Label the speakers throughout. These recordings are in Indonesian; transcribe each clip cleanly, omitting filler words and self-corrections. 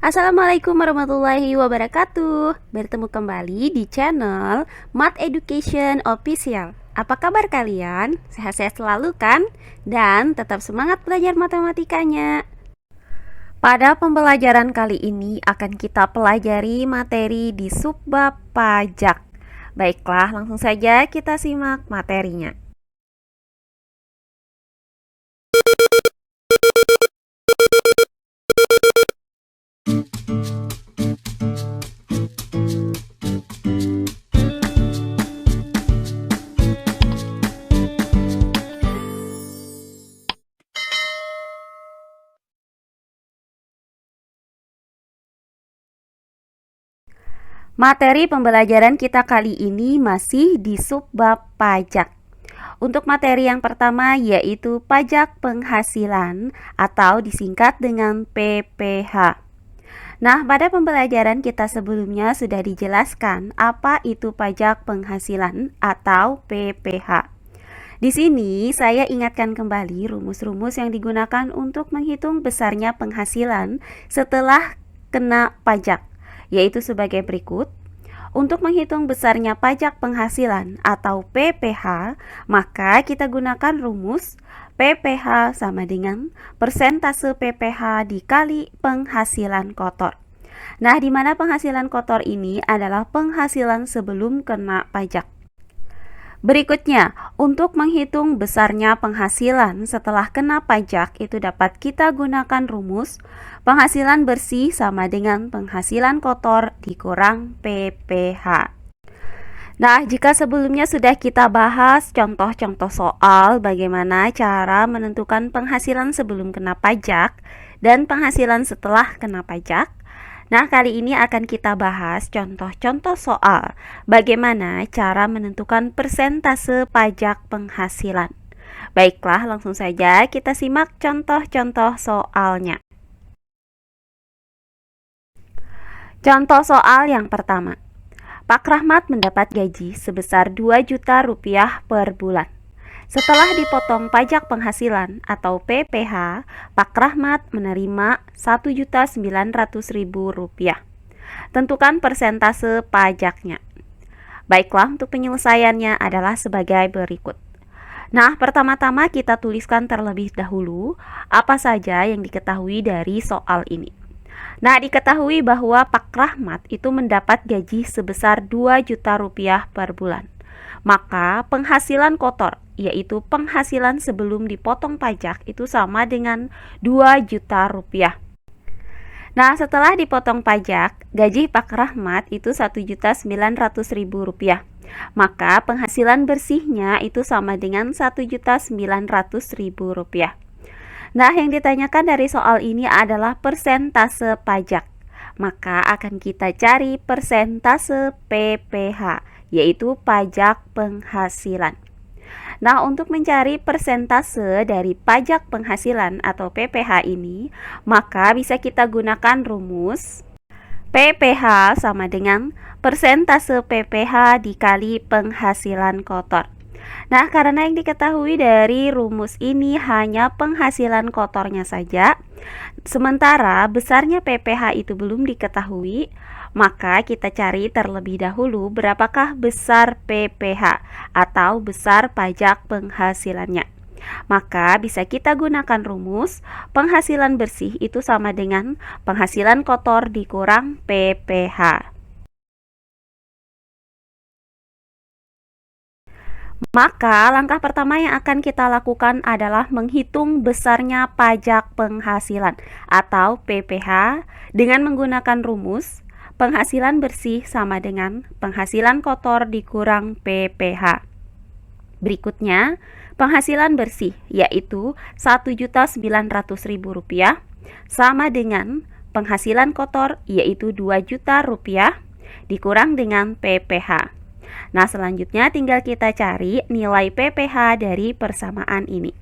Speaker 1: Assalamualaikum warahmatullahi wabarakatuh. Bertemu kembali di channel Math Education Official. Apa kabar kalian? Sehat-sehat selalu kan? Dan tetap semangat belajar matematikanya. Pada pembelajaran kali ini akan kita pelajari materi di subbab pajak. Baiklah, langsung saja kita simak materinya. Materi pembelajaran kita kali ini masih di subbab pajak. Untuk materi yang pertama yaitu pajak penghasilan atau disingkat dengan PPh. Nah, pada pembelajaran kita sebelumnya sudah dijelaskan apa itu pajak penghasilan atau PPh. Di sini saya ingatkan kembali rumus-rumus yang digunakan untuk menghitung besarnya penghasilan setelah kena pajak, yaitu sebagai berikut. Untuk menghitung besarnya pajak penghasilan atau PPh, maka kita gunakan rumus PPh sama dengan persentase PPh dikali penghasilan kotor. Nah, di mana penghasilan kotor ini adalah penghasilan sebelum kena pajak. Berikutnya, untuk menghitung besarnya penghasilan setelah kena pajak itu dapat kita gunakan rumus penghasilan bersih sama dengan penghasilan kotor dikurang PPh. Nah, jika sebelumnya sudah kita bahas contoh-contoh soal bagaimana cara menentukan penghasilan sebelum kena pajak dan penghasilan setelah kena pajak, nah, kali ini akan kita bahas contoh-contoh soal bagaimana cara menentukan persentase pajak penghasilan. Baiklah, langsung saja kita simak contoh-contoh soalnya. Contoh soal yang pertama. Pak Rahmat mendapat gaji sebesar 2 juta rupiah per bulan. Setelah dipotong pajak penghasilan atau PPh, Pak Rahmat menerima Rp1.900.000. Tentukan persentase pajaknya. Baiklah, untuk penyelesaiannya adalah sebagai berikut. Nah, pertama-tama kita tuliskan terlebih dahulu apa saja yang diketahui dari soal ini. Nah, diketahui bahwa Pak Rahmat itu mendapat gaji sebesar 2 juta rupiah per bulan. Maka penghasilan kotor, yaitu penghasilan sebelum dipotong pajak itu sama dengan 2 juta rupiah. Nah, setelah dipotong pajak, gaji Pak Rahmat itu Rp1.900.000. Maka penghasilan bersihnya itu sama dengan Rp1.900.000. Nah, yang ditanyakan dari soal ini adalah persentase pajak. Maka akan kita cari persentase PPh, yaitu pajak penghasilan. Nah, untuk mencari persentase dari pajak penghasilan atau PPh ini, maka bisa kita gunakan rumus PPh sama dengan persentase PPh dikali penghasilan kotor. Nah, karena yang diketahui dari rumus ini hanya penghasilan kotornya saja, sementara besarnya PPh itu belum diketahui, maka kita cari terlebih dahulu berapakah besar PPh atau besar pajak penghasilannya. Maka bisa kita gunakan rumus penghasilan bersih itu sama dengan penghasilan kotor dikurang PPh. Maka langkah pertama yang akan kita lakukan adalah menghitung besarnya pajak penghasilan atau PPh dengan menggunakan rumus penghasilan bersih sama dengan penghasilan kotor dikurang PPh. Berikutnya, penghasilan bersih yaitu Rp1.900.000 sama dengan penghasilan kotor yaitu 2 juta rupiah dikurang dengan PPh. Nah, selanjutnya tinggal kita cari nilai PPh dari persamaan ini.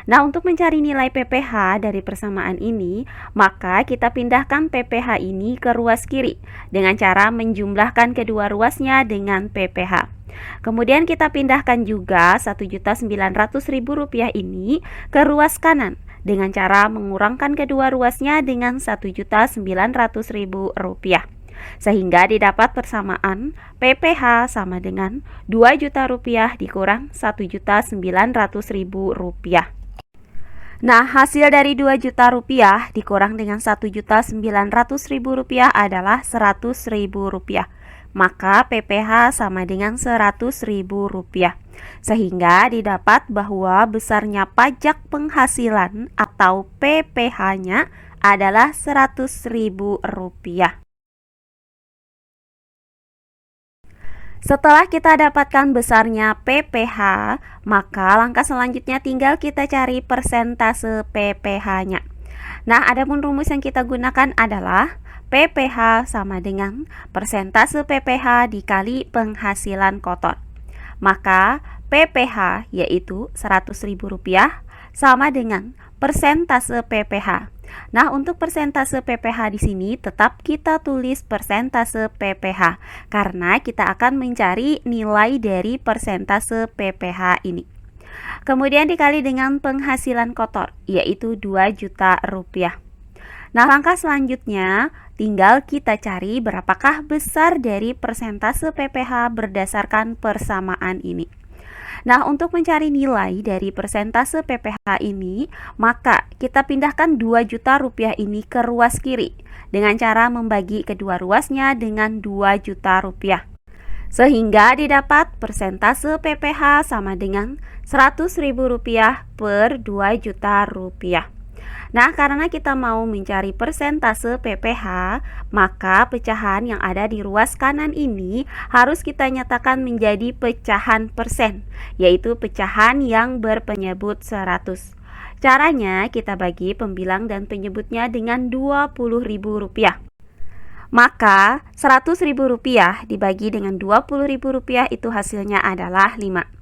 Speaker 1: Nah, untuk mencari nilai PPh dari persamaan ini, maka kita pindahkan PPh ini ke ruas kiri dengan cara menjumlahkan kedua ruasnya dengan PPh. Kemudian kita pindahkan juga Rp1.900.000 ini ke ruas kanan dengan cara mengurangkan kedua ruasnya dengan Rp1.900.000. Sehingga didapat persamaan PPh sama dengan Rp2.000.000 dikurang Rp1.900.000. Nah, hasil dari Rp2.000.000 dikurang dengan Rp1.900.000 adalah Rp100.000. Maka PPh sama dengan Rp100.000. Sehingga didapat bahwa besarnya pajak penghasilan atau PPh-nya adalah Rp100.000. Setelah kita dapatkan besarnya PPh, maka langkah selanjutnya tinggal kita cari persentase PPh-nya. Nah, adapun rumus yang kita gunakan adalah PPh sama dengan persentase PPh dikali penghasilan kotor. Maka PPh yaitu Rp100.000 sama dengan persentase PPh. Nah, untuk persentase PPh di sini tetap kita tulis persentase PPh karena kita akan mencari nilai dari persentase PPh ini. Kemudian dikali dengan penghasilan kotor yaitu Rp2.000.000. Nah, langkah selanjutnya tinggal kita cari berapakah besar dari persentase PPh berdasarkan persamaan ini. Nah, untuk mencari nilai dari persentase PPh ini, maka kita pindahkan Rp2.000.000 ini ke ruas kiri dengan cara membagi kedua ruasnya dengan Rp2.000.000. Sehingga didapat persentase PPh sama dengan Rp100.000 per Rp2.000.000. Nah, karena kita mau mencari persentase PPh, maka pecahan yang ada di ruas kanan ini harus kita nyatakan menjadi pecahan persen, yaitu pecahan yang berpenyebut 100. Caranya kita bagi pembilang dan penyebutnya dengan Rp20.000. Maka Rp100.000 dibagi dengan Rp20.000 itu hasilnya adalah 5.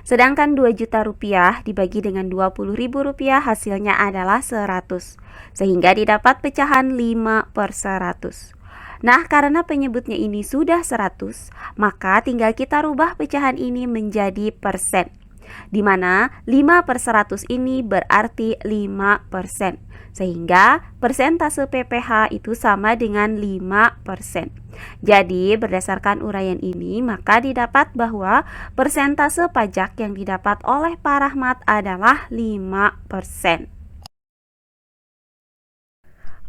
Speaker 1: Sedangkan Rp2.000.000 dibagi dengan Rp20.000 hasilnya adalah 100. Sehingga didapat pecahan 5/100. Nah, karena penyebutnya ini sudah 100, maka tinggal kita rubah pecahan ini menjadi persen, di mana 5/100 ini berarti 5%. Sehingga persentase PPh itu sama dengan 5%. Jadi berdasarkan uraian ini maka didapat bahwa persentase pajak yang didapat oleh Pak Rahmat adalah 5%.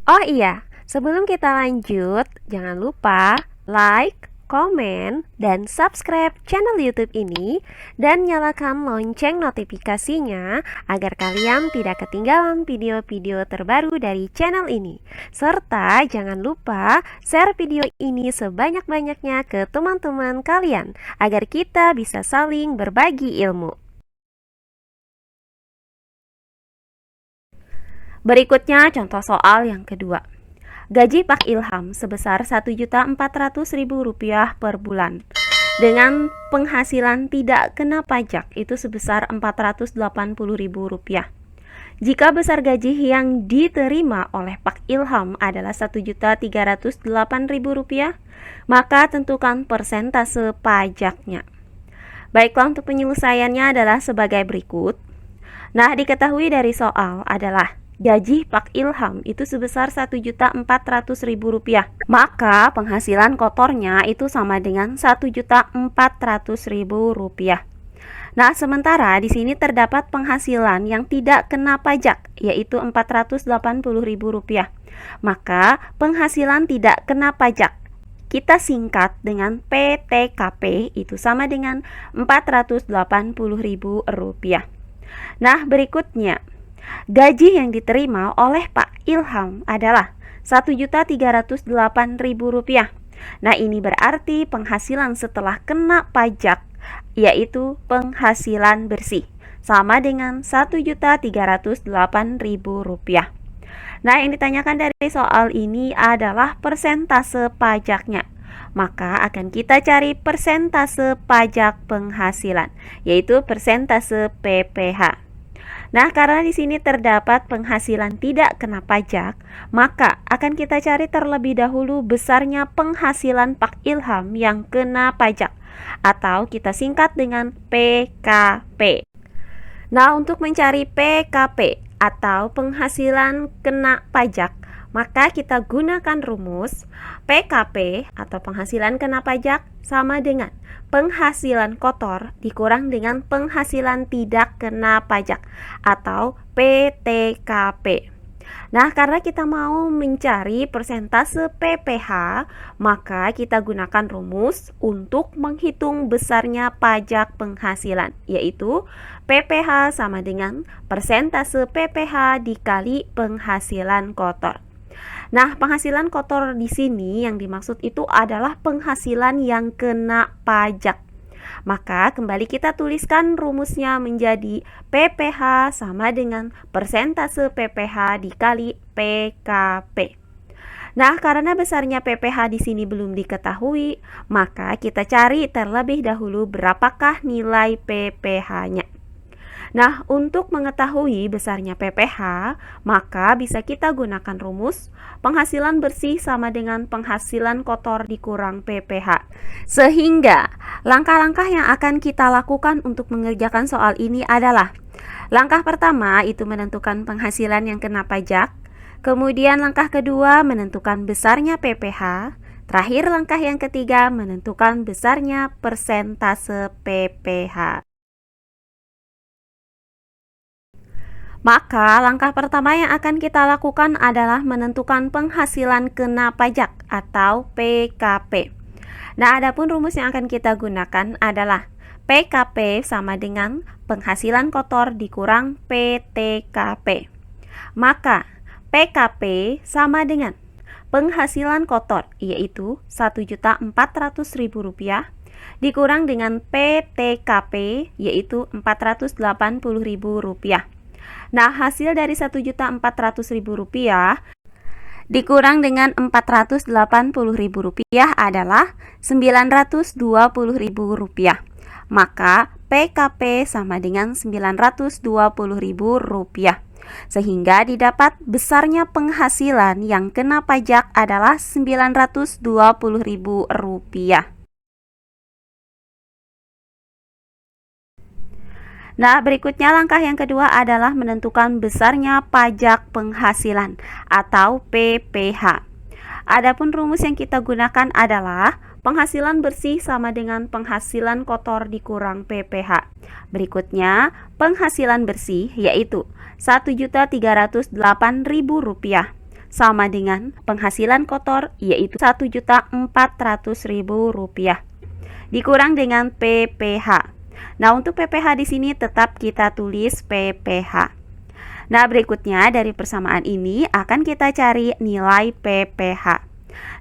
Speaker 1: Oh iya, sebelum kita lanjut, jangan lupa like, komen, dan subscribe channel YouTube ini dan nyalakan lonceng notifikasinya agar kalian tidak ketinggalan video-video terbaru dari channel ini. Serta jangan lupa share video ini sebanyak-banyaknya ke teman-teman kalian agar kita bisa saling berbagi ilmu. Berikutnya contoh soal yang kedua. Gaji Pak Ilham sebesar Rp1.400.000 per bulan. Dengan penghasilan tidak kena pajak itu sebesar Rp480.000. Jika besar gaji yang diterima oleh Pak Ilham adalah Rp1.308.000, maka tentukan persentase pajaknya. Baiklah, untuk penyelesaiannya adalah sebagai berikut. Nah, diketahui dari soal adalah gaji Pak Ilham itu sebesar Rp1.400.000. Maka penghasilan kotornya itu sama dengan Rp1.400.000. Nah, sementara di sini terdapat penghasilan yang tidak kena pajak, yaitu Rp480.000. Maka penghasilan tidak kena pajak kita singkat dengan PTKP itu sama dengan Rp480.000. Nah, berikutnya gaji yang diterima oleh Pak Ilham adalah Rp1.308.000. Nah, ini berarti penghasilan setelah kena pajak, yaitu penghasilan bersih, sama dengan Rp1.308.000. Nah, yang ditanyakan dari soal ini adalah persentase pajaknya. Maka akan kita cari persentase pajak penghasilan, yaitu persentase PPh. Nah, karena di sini terdapat penghasilan tidak kena pajak, maka akan kita cari terlebih dahulu besarnya penghasilan Pak Ilham yang kena pajak, atau kita singkat dengan PKP. Nah, untuk mencari PKP, atau penghasilan kena pajak, maka kita gunakan rumus PKP atau penghasilan kena pajak sama dengan penghasilan kotor dikurang dengan penghasilan tidak kena pajak atau PTKP. Nah, karena kita mau mencari persentase PPh, maka kita gunakan rumus untuk menghitung besarnya pajak penghasilan, yaitu PPh sama dengan persentase PPh dikali penghasilan kotor. Nah, penghasilan kotor di sini yang dimaksud itu adalah penghasilan yang kena pajak. Maka kembali kita tuliskan rumusnya menjadi PPh sama dengan persentase PPh dikali PKP. Nah, karena besarnya PPh di sini belum diketahui, maka kita cari terlebih dahulu berapakah nilai PPh-nya. Nah, untuk mengetahui besarnya PPh, maka bisa kita gunakan rumus penghasilan bersih sama dengan penghasilan kotor dikurang PPh. Sehingga, langkah-langkah yang akan kita lakukan untuk mengerjakan soal ini adalah langkah pertama itu menentukan penghasilan yang kena pajak, kemudian langkah kedua menentukan besarnya PPh, terakhir langkah yang ketiga menentukan besarnya persentase PPh. Maka langkah pertama yang akan kita lakukan adalah menentukan penghasilan kena pajak atau PKP. Nah, adapun rumus yang akan kita gunakan adalah PKP sama dengan penghasilan kotor dikurang PTKP. Maka PKP sama dengan penghasilan kotor yaitu Rp1.400.000 dikurang dengan PTKP yaitu Rp480.000. Nah, hasil dari Rp1.400.000 dikurang dengan Rp480.000 adalah Rp920.000. Maka PKP sama dengan Rp920.000. Sehingga didapat besarnya penghasilan yang kena pajak adalah Rp920.000. Nah, berikutnya langkah yang kedua adalah menentukan besarnya pajak penghasilan atau PPh. Adapun rumus yang kita gunakan adalah penghasilan bersih sama dengan penghasilan kotor dikurang PPh. Berikutnya, penghasilan bersih yaitu Rp1.308.000 sama dengan penghasilan kotor yaitu Rp1.400.000 dikurang dengan PPh. Nah, untuk PPh di sini tetap kita tulis PPh. Nah, berikutnya dari persamaan ini akan kita cari nilai PPh.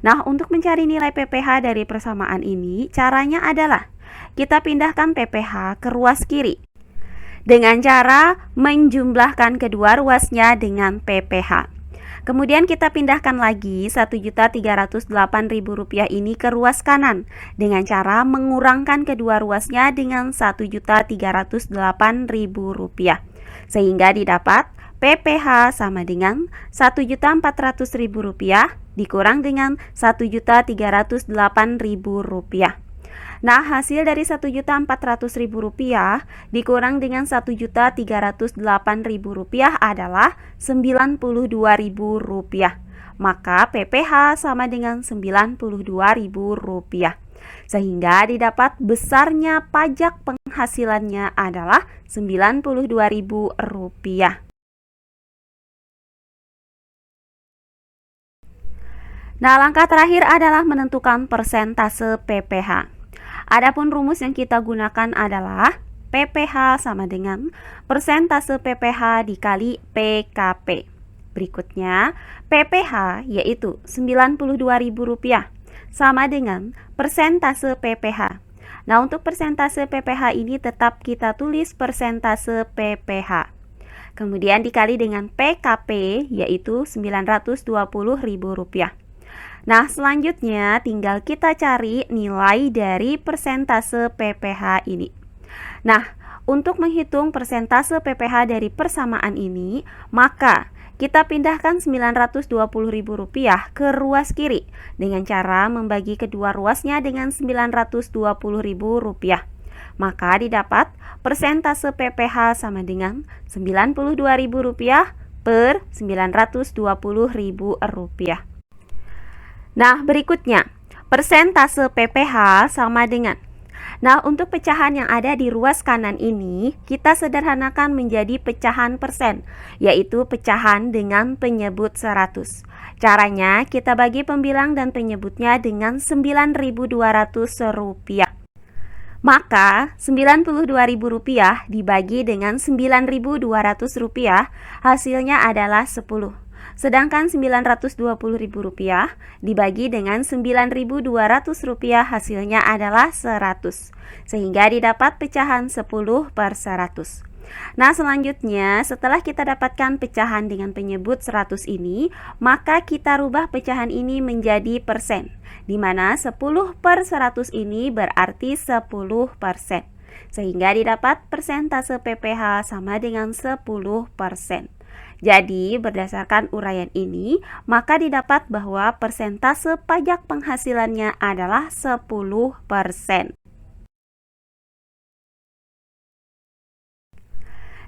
Speaker 1: Nah, untuk mencari nilai PPh dari persamaan ini, caranya adalah kita pindahkan PPh ke ruas kiri dengan cara menjumlahkan kedua ruasnya dengan PPh. Kemudian kita pindahkan lagi Rp1.308.000 ini ke ruas kanan dengan cara mengurangkan kedua ruasnya dengan Rp1.308.000. Sehingga didapat PPh sama dengan Rp1.400.000 dikurang dengan Rp1.308.000. Nah, hasil dari Rp1.400.000 dikurang dengan Rp1.308.000 adalah Rp92.000. Maka PPh sama dengan Rp92.000. Sehingga didapat besarnya pajak penghasilannya adalah Rp92.000. Nah, langkah terakhir adalah menentukan persentase PPh. Adapun rumus yang kita gunakan adalah PPh sama dengan persentase PPh dikali PKP. Berikutnya, PPh yaitu Rp92.000 sama dengan persentase PPh. Nah, untuk persentase PPh ini tetap kita tulis persentase PPh. Kemudian dikali dengan PKP yaitu Rp920.000. Nah, selanjutnya tinggal kita cari nilai dari persentase PPh ini. Nah, untuk menghitung persentase PPh dari persamaan ini, maka kita pindahkan Rp920.000 ke ruas kiri dengan cara membagi kedua ruasnya dengan Rp920.000. Maka didapat persentase PPh sama dengan Rp92.000 per Rp920.000. Nah, berikutnya, persentase PPh sama dengan. Nah, untuk pecahan yang ada di ruas kanan ini, kita sederhanakan menjadi pecahan persen, yaitu pecahan dengan penyebut 100. Caranya, kita bagi pembilang dan penyebutnya dengan Rp9.200. Maka, Rp92.000 dibagi dengan Rp9.200 hasilnya adalah 10. Sedangkan Rp920.000 dibagi dengan Rp9.200 hasilnya adalah 100. Sehingga didapat pecahan 10 per 100. Nah, selanjutnya setelah kita dapatkan pecahan dengan penyebut 100 ini, maka kita rubah pecahan ini menjadi persen, di mana 10 per 100 ini berarti 10%. Sehingga didapat persentase PPh sama dengan 10%. Jadi, berdasarkan uraian ini, maka didapat bahwa persentase pajak penghasilannya adalah 10%.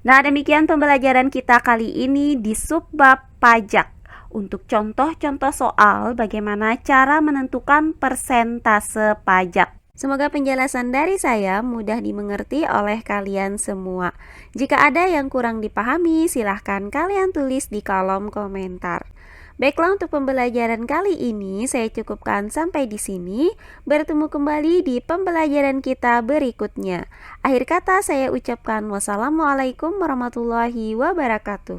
Speaker 1: Nah, demikian pembelajaran kita kali ini di subbab pajak. Untuk contoh-contoh soal bagaimana cara menentukan persentase pajak. Semoga penjelasan dari saya mudah dimengerti oleh kalian semua. Jika ada yang kurang dipahami, silahkan kalian tulis di kolom komentar. Baiklah, untuk pembelajaran kali ini saya cukupkan sampai di sini. Bertemu kembali di pembelajaran kita berikutnya. Akhir kata saya ucapkan wassalamualaikum warahmatullahi wabarakatuh.